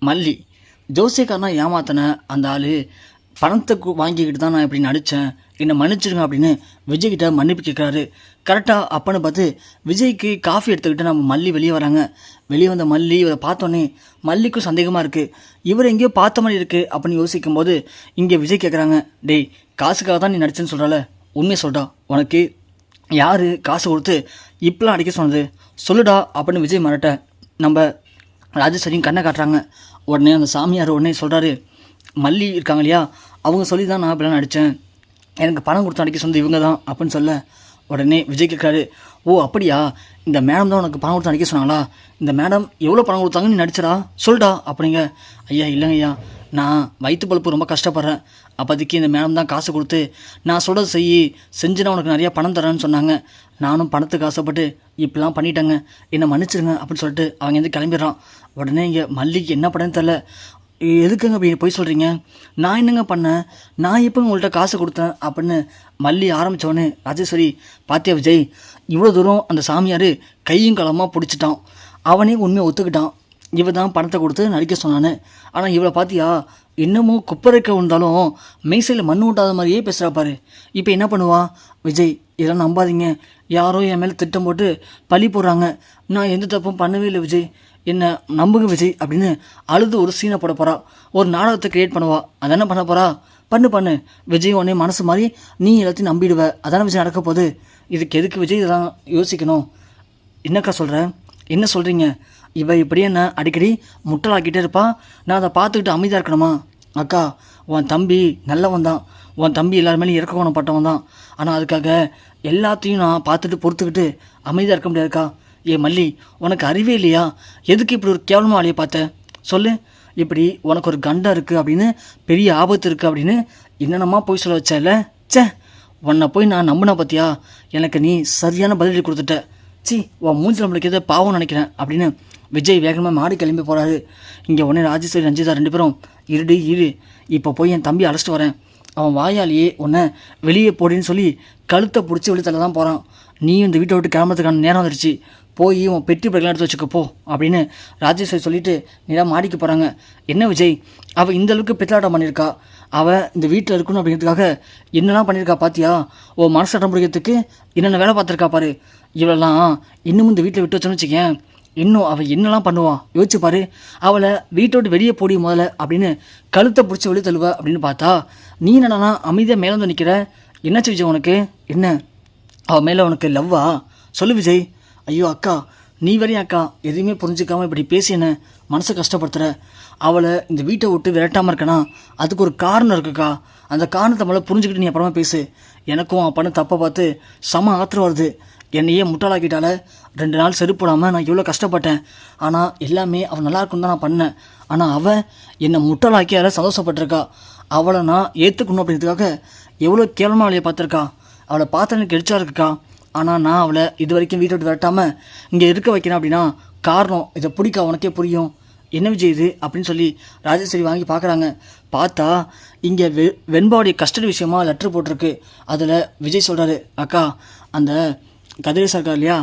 மல்லி ஜோசியக்காரனா ஏமாத்தின அந்த ஆள் பணத்தை வாங்கிக்கிட்டு தான் நான் இப்படி நடித்தேன், என்னை மன்னிச்சிருங்க அப்படின்னு விஜய்கிட்ட மன்னிப்பு கேட்குறாரு. கரெக்டாக அப்பன்னு பார்த்து விஜய்க்கு காஃபி எடுத்துக்கிட்டு நம்ம மல்லி வெளியே வராங்க. வெளியே வந்த மல்லி இவரை பார்த்தோன்னே மல்லிக்கும் சந்தேகமாக இருக்குது. இவர் எங்கேயோ பார்த்த மாதிரி இருக்குது அப்படின்னு யோசிக்கும் போது இங்கே விஜய் கேட்குறாங்க, டேய் காசுக்காக தான் நீ நடிச்சேன்னு சொல்கிறால, உண்மையை சொல்லிட்டா, உனக்கு யார் காசு கொடுத்து இப்பெல்லாம் அடிக்க சொன்னது சொல்லுடா அப்படின்னு விஜய் மிரட்ட நம்ம ராஜேஸ்வரியும் கண்ணை காட்டுறாங்க. உடனே அந்த சாமியார் உடனே சொல்கிறாரு, மல்லி இருக்காங்க இல்லையா, அவங்க சொல்லி தான் நான் இப்படிலாம் நடித்தேன், எனக்கு பணம் கொடுத்து அடிக்க சொன்னது இவங்க தான் அப்படின்னு சொல்ல உடனே விஜய் கேட்குறாரு, ஓ அப்படியா, இந்த மேடம் தான் உனக்கு பணம் கொடுத்து நடிக்க சொன்னாங்களா, இந்த மேடம் எவ்வளோ பணம் கொடுத்தாங்க நீ நடிச்சடா சொல்டா அப்படிங்க. ஐயா இல்லைங்க ஐயா, நான் வயிற்று பழுப்பு ரொம்ப கஷ்டப்படுறேன், அப்போதைக்கு இந்த மேடம் தான் காசு கொடுத்து நான் சொல்கிறது செஞ்சுனா உனக்கு நிறையா பணம் தரேன்னு சொன்னாங்க, நானும் பணத்துக்கு ஆசைப்பட்டு இப்படிலாம் பண்ணிட்டேங்க, என்னை மன்னிச்சிருங்க அப்படின்னு சொல்லிட்டு அவங்க வந்து கிளம்பிடுறான். உடனே இங்கே மல்லிக்கு என்ன பண்ணேன்னு தெரில, எதுக்குங்க அப்படி போய் சொல்கிறீங்க, நான் என்னங்க பண்ணேன், நான் எப்போ உங்கள்கிட்ட காசு கொடுத்தேன் அப்படின்னு மல்லி ஆரம்பித்தவொடனே ராஜேஸ்வரி, பாத்தியா விஜய், இவ்வளோ தூரம் அந்த சாமியார் கையும் களமாக பிடிச்சிட்டான், அவனே உண்மையை ஒத்துக்கிட்டான், இவ தான் பணத்தை கொடுத்து நடிக்க சொன்னான்னு. ஆனால் இவளை பார்த்தியா, இன்னமும் குப்பரைக்க விழுந்தாலும் மெய்சையில் மண் ஊட்டாத மாதிரியே பேசுகிறா பாரு. இப்போ என்ன பண்ணுவா விஜய், இதெல்லாம் நம்பாதீங்க, யாரோ என் மேலே திட்டம் போட்டு பழி போடுறாங்க, நான் எந்த தப்பும் பண்ணவே இல்லை விஜய், என்ன நம்புங்க விஜய் அப்படின்னு அழுது ஒரு சீனை போட போகிறா, ஒரு நாடகத்தை க்ரியேட் பண்ணுவா. அதானே பண்ண போகிறா, பண்ணு விஜய் உடனே மனசு மாதிரி நீ எல்லாத்தையும் நம்பிடுவ, அதானே விஜய் நடக்க போகுது, இதுக்கு எதுக்கு விஜய் இதெல்லாம் யோசிக்கணும். என்னக்கா சொல்கிறேன், என்ன சொல்கிறீங்க, இவ இப்படியே என்ன அடிக்கடி முட்டலாக்கிட்டே இருப்பா, நான் அதை பார்த்துக்கிட்டு அமைதியாக இருக்கணுமா. அக்கா உன் தம்பி நல்லவன் தான், உன் தம்பி எல்லாருமே இறக்க குணப்பட்டவன் தான், ஆனால் அதுக்காக எல்லாத்தையும் நான் பார்த்துட்டு பொறுத்துக்கிட்டு அமைதியாக இருக்க முடியாதுக்கா. ஏ மல்லி, உனக்கு அறிவே இல்லையா, எதுக்கு இப்படி ஒரு கேவலமாக ஆளையை பார்த்த சொல்லு, இப்படி உனக்கு ஒரு கண்டம் இருக்குது அப்படின்னு, பெரிய ஆபத்து இருக்குது அப்படின்னு என்னென்னமா போய் சொல்ல வச்ச இல்லை, சே உன்னை போய் நான் நம்பினா பார்த்தியா, எனக்கு நீ சரியான பதிலடி கொடுத்துட்ட, உன் மூஞ்சில் நம்மளுக்கு எதை பாவம் நினைக்கிறேன் அப்படின்னு விஜய் வேகமாக மாடி கிளம்பி போகிறாரு. இங்கே உடனே ராஜேஸ்வரி ரஞ்சிதா ரெண்டு பேரும் இரு இப்போ போய் என் தம்பி அழைச்சிட்டு வரேன், அவன் வாயாலேயே உன்னை வெளியே போடின்னு சொல்லி கழுத்தை பிடிச்சி வெளித்தள்ள தான் போகிறான், நீயும் இந்த வீட்டை விட்டு கிளம்புறதுக்கான நேரம் வந்துடுச்சு, போய் உன் பெட்டி படலாம் எடுத்து வச்சுக்க போ அப்படின்னு ராஜேஸ்வரி சொல்லிவிட்டு நேராக மாடிக்கு போகிறாங்க. என்ன விஜய், அவள் இந்த அளவுக்கு பித்தலாட்டம் பண்ணியிருக்கா, அவள் இந்த வீட்டில் இருக்கணும் அப்படிங்கிறதுக்காக என்னெல்லாம் பண்ணியிருக்கா பார்த்தியா, ஓ மனசட்டம் பிடிக்கிறதுக்கு என்னென்ன வேலை பார்த்துருக்கா பாரு, இவளெல்லாம் இன்னமும் இந்த வீட்டில் விட்டு வச்சோன்னு வச்சுக்கேன், இன்னும் அவள் என்னெல்லாம் பண்ணுவான் யோசிச்சு பாரு, அவளை வீட்டை விட்டு வெளியே போடி முதல்ல அப்படின்னு கழுத்தை பிடிச்சி வெளியே தள்ளுவ அப்படின்னு பார்த்தா, நீ என்னன்னா அமைதியாக மேலே வந்து நிற்கிற, என்னாச்சு விஜய் உனக்கு, என்ன அவள் மேலே உனக்கு லவ்வா சொல்லு விஜய். ஐயோ அக்கா, நீ வரையும் அக்கா எதுவுமே புரிஞ்சுக்காமல் இப்படி பேசி என்ன மனசை கஷ்டப்படுத்துகிற, அவளை இந்த வீட்டை விட்டு விரட்டாமல் இருக்கனா அதுக்கு ஒரு காரணம் இருக்குக்கா, அந்த காரணத்தை மேலே புரிஞ்சுக்கிட்டு நீ அப்புறமா பேசு, எனக்கும் அவன் பண்ண தப்பை பார்த்து செம ஆத்திரம் வருது, என்னையே முட்டாளாக்கிட்டால 2 நாள் செருப்பு போடாமல் நான் இவ்வளோ கஷ்டப்பட்டேன், ஆனால் எல்லாமே அவன் நல்லா இருக்குன்னு தான் நான் பண்ணேன், ஆனால் அவள் என்னை முட்டாளாக்கி யாரை சந்தோஷப்பட்டிருக்கா, அவளை நான் ஏற்றுக்கணும் அப்படிங்கிறதுக்காக எவ்வளோ கேவலமாக அவளையை பார்த்துருக்கா, அவளை பார்த்து எனக்கு எரிச்சா இருக்குக்கா, ஆனால் நான் அவளை இது வரைக்கும் வீட்டை விட்டு விரட்டாமல் இங்கே இருக்க வைக்கிறேன் அப்படின்னா காரணம் இதை பிடிக்க உனக்கே புரியும், என்ன விஜய் இது அப்படின்னு சொல்லி ராஜேஸ்வரி வாங்கி பார்க்குறாங்க. பார்த்தா இங்கே வெண்பாவுடைய கஸ்டடி விஷயமா லெட்ரு போட்டிருக்கு. அதில் விஜய் சொல்கிறாரு, அக்கா அந்த கதிரேசா இருக்கா இல்லையா,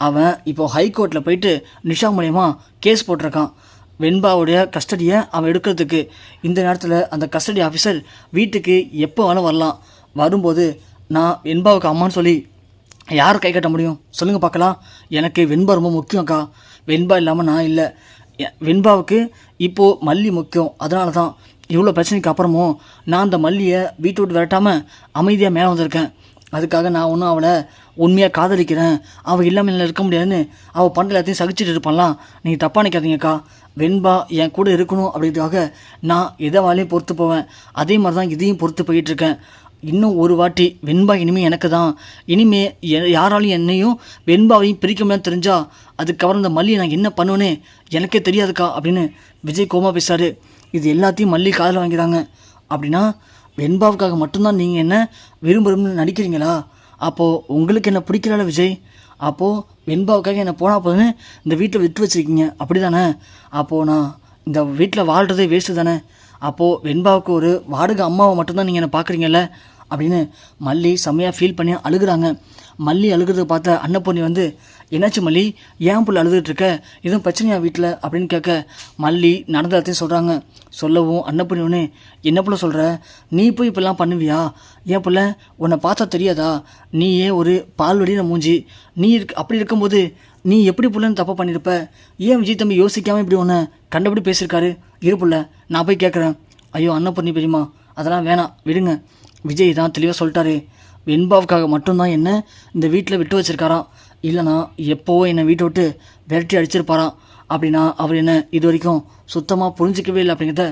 அவன் இப்போது ஹைகோர்ட்டில் போயிட்டு நிஷா மூலயமா கேஸ் போட்டிருக்கான், வெண்பாவுடைய கஸ்டடியை அவன் எடுக்கிறதுக்கு. இந்த நேரத்தில் அந்த கஸ்டடி ஆஃபீஸர் வீட்டுக்கு எப்போ வேணும் வரலாம், வரும்போது நான் வெண்பாவுக்கு அம்மான்னு சொல்லி யார் கை கட்ட முடியும் சொல்லுங்கள் பார்க்கலாம், எனக்கு வெண்பா ரொம்ப முக்கியம் அக்கா, வெண்பா இல்லாமல் நான் இல்லை, வெண்பாவுக்கு இப்போது மல்லி முக்கியம், அதனால தான் இவ்வளோ பிரச்சனைக்கு அப்புறமும் நான் அந்த மல்லியை வீட்டை விட்டு விரட்டாமல் அமைதியாக மேலே வந்திருக்கேன், அதுக்காக நான் ஒன்றும் அவளை உண்மையாக காதலிக்கிறேன், அவள் இல்லாமல் என்னால் இருக்க முடியாதுன்னு அவள் பண்ணுற எல்லாத்தையும் சகிச்சுட்டு இருப்பான்லாம், நீங்கள் தப்பாக நினைக்காதீங்கக்கா, வெண்பா என் கூட இருக்கணும் அப்படின்றதுக்காக நான் எதை வாழையும் பொறுத்து போவேன், அதே மாதிரி தான் இதையும் பொறுத்து போயிட்டுருக்கேன், இன்னும் ஒரு வாட்டி வெண்பா இனிமேல் எனக்கு தான், இனிமேல் யாராலையும் என்னையும் வெண்பாவையும் பிரிக்க முடியாது தெரிஞ்சால் அதுக்கப்புறம் இந்த மல்லியை நான் என்ன பண்ணுவேனே எனக்கே தெரியாதுக்கா அப்படின்னு விஜய் கோமா பேசுகிறாரு. இது எல்லாத்தையும் மல்லி காதில் வாங்கிறாங்க. அப்படின்னா வெண்பாவுக்காக மட்டும்தான் நீங்கள் என்ன விரும்புன்னு நடிக்கிறீங்களா, அப்போது உங்களுக்கு என்ன பிடிக்கல விஜய், அப்போது வெண்பாவுக்காக என்ன போனால் போதுன்னு இந்த வீட்டில் விட்டு வச்சுருக்கீங்க அப்படி தானே, அப்போது நான் இந்த வீட்டில் வாழ்கிறதே வேஸ்ட்டு தானே, அப்போது வெண்பாவுக்கு ஒரு வாடகை அம்மாவை மட்டும்தான் நீங்கள் என்ன பார்க்குறீங்கல்ல, அப்படின்னு மல்லி செம்மையாக ஃபீல் பண்ணி அழுகுறாங்க. மல்லி அழுகிறத பார்த்த அன்னபூர்ணி வந்து, என்னாச்சு மல்லி, ஏன் புள்ள அழுதுகிட்டு இருக்க, எதுவும் பிரச்சனையா வீட்டில் அப்படின்னு கேட்க மல்லி நடந்ததையும் சொல்கிறாங்க. சொல்லவும் அன்னபூர்ணி ஒன்று, என்ன புள்ள சொல்கிற, நீ போய் இப்படிலாம் பண்ணுவியா, ஏன் புள்ள உன்னை பார்த்தா தெரியாதா, நீயே ஒரு பால் வடின மூஞ்சி, நீ அப்படி இருக்கும்போது நீ எப்படி புள்ளன்னு தப்பாக பண்ணியிருப்ப, ஏன் விஜய் தம்பி யோசிக்காமல் இப்படி உன்னை கண்டபடி பேசியிருக்காரு, இரு புள்ள நான் போய் கேட்குறேன். ஐயோ அன்னபூர்ணி பெரியம்மா அதெல்லாம் வேணாம் விடுங்க, விஜய் தான் தெளிவாக சொல்லிட்டாரு, வெண்பாவுக்காக மட்டும்தான் என்ன இந்த வீட்டில் விட்டு வச்சிருக்காராம், இல்லைனா எப்போவோ என்னை வீட்டை விட்டு விரட்டி அடிச்சிருப்பாராம். அப்படின்னா அவர் என்ன இது வரைக்கும் சுத்தமாக புரிஞ்சிக்கவே இல்லை அப்படிங்கிறத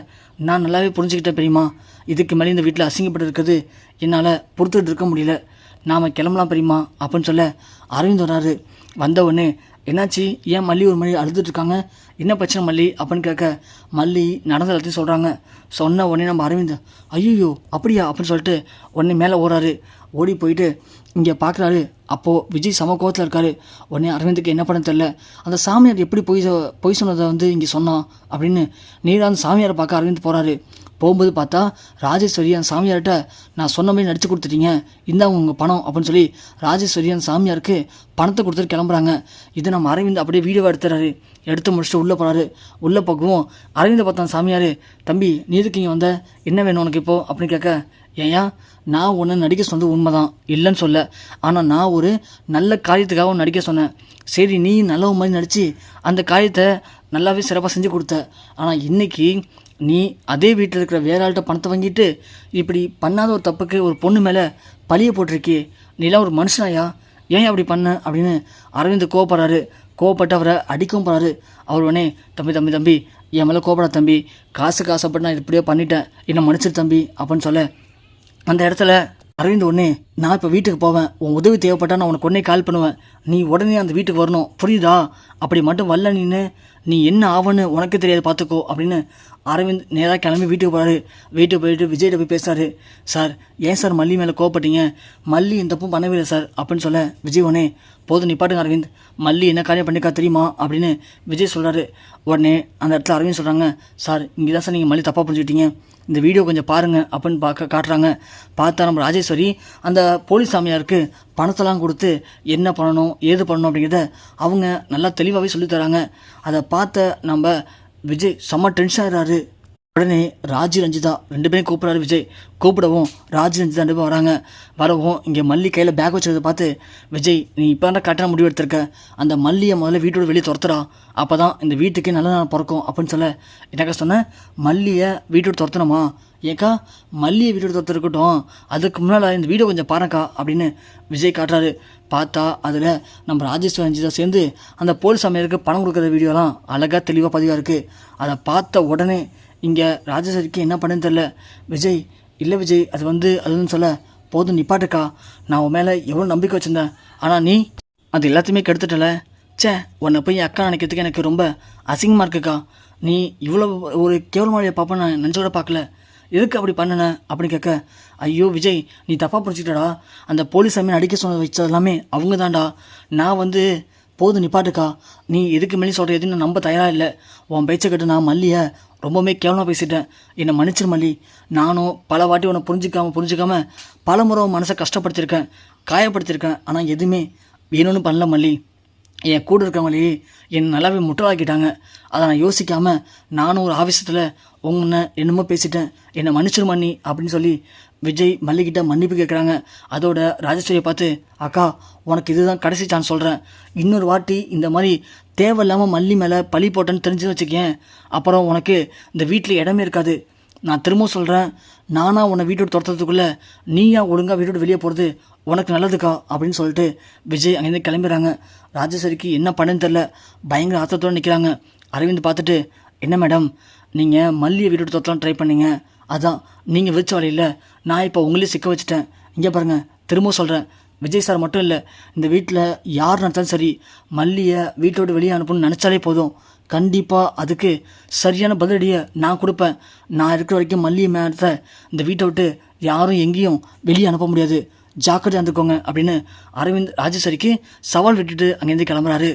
நான் நல்லாவே புரிஞ்சுக்கிட்டேன் பெரியம்மா. இதுக்கு மேலே இந்த வீட்டில் அசிங்கப்பட்டு இருக்கிறது என்னால் பொறுத்துட்டு இருக்க முடியல, நாம் கிளம்பலாம் பெரியம்மா அப்படின்னு சொல்ல அரவிந்த் வராரு. வந்த உடனே என்னாச்சு, ஏன் மல்லி ஒரு மணி அழுதுட்ருக்காங்க, என்ன பிரச்சனை மல்லி அப்படின்னு கேட்க மல்லி நடந்த எல்லாத்தையும் சொல்கிறாங்க. சொன்ன உடனே நம்ம அரவிந்த், ஐயோ அப்படியா அப்படின்னு சொல்லிட்டு உடனே மேலே ஓடுறாரு. ஓடி போயிட்டு இங்கே பார்க்குறாரு. அப்போது விஜய் சம கோவத்தில் இருக்காரு. உடனே அரவிந்துக்கு என்ன பண்ண தெரில, அந்த சாமியார் எப்படி பொய் சொன்னதை வந்து இங்கே சொன்னான் அப்படின்னு நேராக அந்த சாமியாரை பார்க்க அரவிந்த் போகிறாரு. போகும்போது பார்த்தா ராஜேஸ்வரி அந்த சாமியார்கிட்ட, நான் சொன்ன மாதிரி நடித்து கொடுத்துட்டீங்க, இந்தாங்க உங்கள் பணம் அப்படின்னு சொல்லி ராஜேஸ்வரி அந்த சாமியாருக்கு பணத்தை கொடுத்துட்டு கிளம்புறாங்க. இதை நம்ம அரவிந்த் அப்படியே வீடியோவாக எடுத்துறாரு. எடுத்து முடிச்சுட்டு உள்ளே போகிறாரு. உள்ளே போகவும் அரவிந்தை பார்த்த சாமியார், தம்பி நீ எதுக்கு இங்கே வந்த, என்ன வேணும் உனக்கு இப்போது அப்படின்னு கேட்க, ஏயா நான் ஒன்று நடிக்க சொன்னது உண்மைதான், இல்லைன்னு சொல்ல, ஆனால் நான் ஒரு நல்ல காரியத்துக்காக நடிக்க சொன்னேன். சரி நீ நல்ல மாதிரி நடித்து அந்த காரியத்தை நல்லாவே சிறப்பாக செஞ்சு கொடுத்த, ஆனால் இன்றைக்கி நீ அதே வீட்டில் இருக்கிற வேற ஆள்கிட்ட பணத்தை வாங்கிட்டு இப்படி பண்ணாத ஒரு தப்புக்கு ஒரு பொண்ணு மேலே பழிய போட்டிருக்கே, நீலாம் ஒரு மனுஷனாயா, ஏன் அப்படி பண்ண அப்படின்னு அரவிந்த் கோவப்படுறாரு. கோவப்பட்டு அவரை அடிக்கவும் போகிறாரு. அவர் உடனே, தம்பி என் மேலே கோவப்படா தம்பி, காசுக்கு ஆசைப்பட்டு நான் இப்படியே பண்ணிட்டேன், என்னை மன்னிச்சிரு தம்பி அப்படின்னு சொல்ல, அந்த இடத்துல அரவிந்த் உடனே, நான் இப்போ வீட்டுக்கு போவேன், உன் உதவி தேவைப்பட்டா நான் உனக்கு உடனே கால் பண்ணுவேன், நீ உடனே அந்த வீட்டுக்கு வரணும் புரியுதா, அப்படி மட்டும் வரல நீ என்ன ஆவன்னு உனக்கு தெரியாது பார்த்துக்கோ அப்படின்னு அரவிந்த் நேராக கிளம்பி வீட்டுக்கு போகிறாரு. வீட்டுக்கு போயிட்டு விஜய்கிட்ட போய் பேசுகிறாரு. சார் ஏன் சார் மல்லி மேலே கோவப்பட்டீங்க, மல்லி இந்த தப்பும் பண்ணவே இல்லை சார் அப்படின்னு சொல்ல விஜய் உடனே, போதும் நிப்பாட்டுங்க அரவிந்த், மல்லி என்ன காரியம் பண்ணிக்கா தெரியுமா அப்படின்னு விஜய் சொல்கிறாரு. உடனே அந்த இடத்துல அரவிந்த் சொல்கிறாங்க, சார் இங்கே தான் சார் நீங்கள் மல்லி தப்பாக புரிஞ்சுக்கிட்டீங்க, இந்த வீடியோ கொஞ்சம் பாருங்கள் அப்படின்னு காட்டுறாங்க. பார்த்தா நம்ம ராஜேஸ்வரி அந்த போலீஸ் சாமியாருக்கு பணத்தெல்லாம் கொடுத்து என்ன பண்ணணும் ஏது பண்ணணும் அப்படிங்கிறத அவங்க நல்லா தெளிவாகவே சொல்லித்தராங்க. அதை பார்த்த நம்ம விஜய் செம்ம டென்ஷன் ஆகிறாரு. உடனே ராஜி ரஞ்சிதா ரெண்டு பேரும் கூப்பிட்றாரு விஜய். கூப்பிடவும் ராஜி ரஞ்சிதா ரெண்டு பேரும் வராங்க. வரவும் இங்கே மல்லி கையில் பேக் வச்சுருதை பார்த்து, விஜய் நீ இப்போ தான் கரெக்டான முடிவு எடுத்திருக்க, அந்த மல்லியை முதல்ல வீட்டோட வெளியே துரத்துறா, அப்போ தான் இந்த வீட்டுக்கே நல்ல நாள் பிறக்கும் அப்படின்னு சொல்ல, என்னக்கா சொன்னேன், மல்லியை வீட்டோட துரத்தணுமா, ஏக்கா மல்லியை வீட்டோட துரத்து இருக்கட்டும், அதுக்கு முன்னால் இந்த வீடியோ கொஞ்சம் பாருக்கா அப்படின்னு விஜய் காட்டுறாரு. பார்த்தா அதில் நம்ம ராஜேஸ்வரி ரஞ்சிதா சேர்ந்து அந்த போலீஸ் சாமியாருக்கு பணம் கொடுக்குற வீடியோலாம் அழகாக தெளிவாக பதிவாக இருக்குது. அதை பார்த்த உடனே இங்கே ராஜேஸ்வரிக்கு என்ன பண்ணுன்னு தெரில. விஜய் இல்லை விஜய் அதுன்னு சொல்ல, போதும் நிப்பாட்டுக்கா, நான் உன் மேலே எவ்வளோ நம்பிக்கை வச்சுருந்தேன், ஆனால் நீ அது எல்லாத்தையுமே கெடுத்துட்டல, உன்னை போய் என் அக்கா நினைக்கிறதுக்கு எனக்கு ரொம்ப அசிங்கமாக இருக்குக்கா, நீ இவ்வளோ ஒரு கேவலமாடியை பார்ப்பேன் நான் நினச்சோட பார்க்கல, எதுக்கு அப்படி பண்ணின அப்படின்னு கேட்க, ஐயோ விஜய் நீ தப்பாக புரிஞ்சுக்கிட்டடா, அந்த போலீஸ் சாமி அடிக்க சொன்ன வச்சது எல்லாமே அவங்க தான்டா, நான் போதும் நிப்பாட்டுக்கா, நீ எதுக்கு மேலே சொல்கிற எதுன்னு நம்ப தயாராக இல்லை, உன் பேச்சை கேட்டு நான் மல்லியை ரொம்பவுமே கேவலமாக பேசிட்டேன், என்னை மன்னிச்சிரு மல்லி, நானும் பல வாட்டி உன்னை புரிஞ்சிக்காம பல முறை உன் மனசை கஷ்டப்படுத்தியிருக்கேன், காயப்படுத்தியிருக்கேன், ஆனால் எதுவுமே வேணும்னு பண்ணல மல்லி, என் கூட இருக்கவங்களே என்னை நல்லாவே முட்டாளாக்கிட்டாங்க, அதை நான் யோசிக்காமல் நானும் ஒரு ஆவேசத்தில் உன்னை என்னமோ பேசிட்டேன், என்னை மன்னிச்சிரு மன்னி அப்படின்னு சொல்லி விஜய் மல்லிகிட்ட மன்னிப்பு கேட்குறாங்க. அதோட ராஜேஸ்வரியை பார்த்து, அக்கா உனக்கு இதுதான் கடைசி சான்ஸ் சொல்கிறேன், இன்னொரு வாட்டி இந்த மாதிரி தேவையில்லாமல் மல்லி மேலே பழி போட்டேன்னு தெரிஞ்சு வச்சுக்கேன், அப்புறம் உனக்கு இந்த வீட்டில் இடமே இருக்காது, நான் திரும்ப சொல்கிறேன், நானாக உன்னை வீட்டோட துரத்துறதுக்குள்ளே நீயா ஒழுங்காக வீட்டோட வெளியே போகிறது உனக்கு நல்லதுக்கா அப்படின்னு சொல்லிட்டு விஜய் அங்கேருந்து கிளம்பிடுறாங்க. ராஜேஸ்வரிக்கு என்ன பண்ணுன்னு தெரில, பயங்கர ஆத்திரத்தோடு நிற்கிறாங்க. அரவிந்த் பார்த்துட்டு, என்ன மேடம் நீங்கள் மல்லியை வீட்டோட துரத்தலாம் ட்ரை பண்ணீங்க, அதான் நீங்கள் வச்ச வழியில் நான் இப்போ உங்களையும் சிக்க வச்சுட்டேன், இங்கே பாருங்கள் திரும்ப சொல்கிறேன், விஜய் சார் மட்டும் இல்லை, இந்த வீட்டில் யார் நடத்தாலும் சரி மல்லியை வீட்டோடு வெளியே அனுப்பணும்னு நினச்சாலே போதும், கண்டிப்பாக அதுக்கு சரியான பதிலடியை நான் கொடுப்பேன், நான் இருக்கிற வரைக்கும் மல்லியை மேலே இந்த வீட்டை விட்டு யாரும் எங்கேயும் வெளியே அனுப்ப முடியாது, ஜாக்கிரதையாக இருந்துக்கோங்க அப்படின்னு அரவிந்த் ராஜேஸ்வரிக்கு சவால் விட்டுட்டு அங்கேருந்து கிளம்புறாரு.